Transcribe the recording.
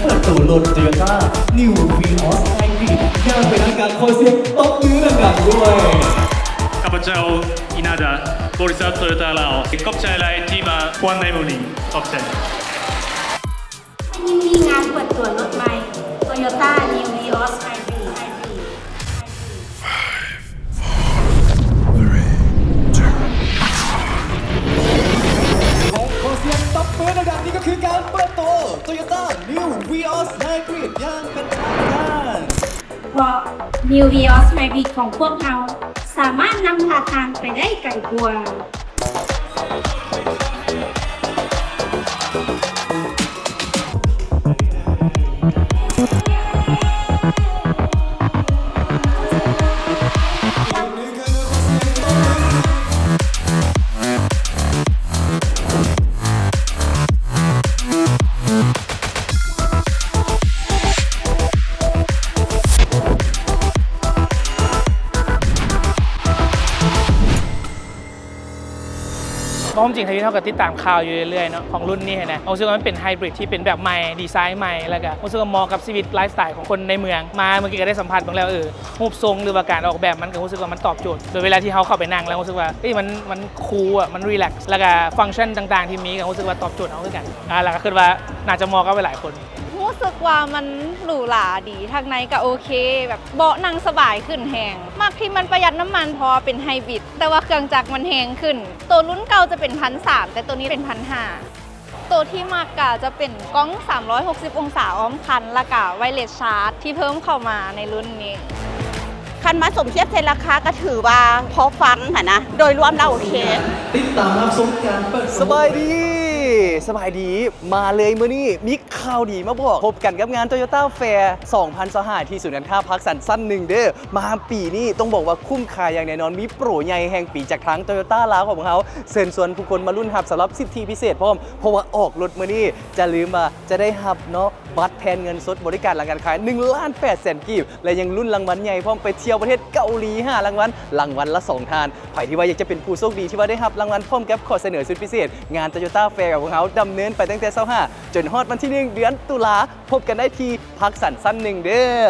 เปิดตัวรถ Toyota New Vios Hybrid อย่างเป็นทางการขอเสียงตบมือดังๆด้วย ข้าพเจ้าอินาดาบริษัทโตโยต้าลาวขอบใจหลายที่มาควันในมือนี้ขอบใจ ยินดีงานเปิดตัวรถใหม่ Toyota New Vios Hybrid และขอเสียงตบมือดังๆนี่ก็คือการเปิดตัว Toyota New Vios Hybrid อย่างเป็นทางการ เพราะ New Vios Hybrid ของพวกเราสามารถนำพาทางไปได้ไกลกว่า เพราะจริงๆทีนี้เท่ากับติดตามข่าวอยู่เรื่อยๆเนาะของรุ่นนี้นะผมรู้สึกว่ามันเป็นไฮบริดที่เป็นแบบใหม่ดีไซน์ใหม่แล้วก็ผมรู้สึกว่าเหมาะกับชีวิตไลฟ์สไตล์ของคนในเมืองมาเมื่อกี้ก็ได้สัมผัสบ้างแล้วรูปทรงหรือว่าการออกแบบมันก็รู้สึกว่ามันตอบโจทย์โดยเวลาที่เขาเข้าไปนั่งแล้วรู้สึกว่ามันคูลอ่ะมันรีแลกซ์แล้วก็ฟังก์ชันต่างๆที่มีก็รู้สึกว่าตอบโจทย์เอาด้วยกันแล้วก็คือว่าน่าจะเหมาะกับหลายคนรู้สึกว่ามันหรูหราดีทางในก็โอเคแบบเบาะนั่งสบายขึ้นแหงมากที่มันประหยัดน้ำมันพอเป็นไฮบริดแต่ว่าเครื่องจักรมันแหงขึ้นตัวรุ่นเก่าจะเป็น1,300แต่ตัวนี้เป็น1,500ตัวที่มากกะจะเป็นกล้อง360องศาอ้อมคันและกะไวเลสชาร์จที่เพิ่มเข้ามาในรุ่นนี้คันมาสมเทียบเซ็นราคาก็ถือว่าพอฟังค่ะนะโดยรวมเราโอเคติดตามรับชมการเปิดตัว สบายดีมาเลยมื้อนี้มีข่าวดีมาบอกพบกันกับงาน Toyota Fair 2025ที่ศูนย์การค้าพักสันสั้นหนึ่งเด้อมาปีนี้ต้องบอกว่าคุ้มค่าอย่างแน่นอนมีโปรใหญ่แห่งปีจากทาง Toyota ลาวของเขาเชิญชวนผู้คนมารุ่นรับสำหรับสิทธิพิเศษพร้อมเพราะว่าออกรถมื้อนี้จะลืมว่าจะได้รับเนาะบัตรแทนเงินสดบริการหลังการขาย1,800,000 กีบและยังรุ่นรางวัลใหญ่พร้อมไปเที่ยวประเทศเกาหลี5รางวัลละ2ทานใครที่ว่าอยากจะเป็นผู้โชคดีที่ว่าได้รับรางวัลพร้อมกับข้อเสนอสุดพิเศษงาน Toyota Fair ของเขาดำเนินไปตั้งแต่25จนฮอดวันที่1เดือนตุลาพบกันได้ที่พักสันสั้นหนึ่งเด้อ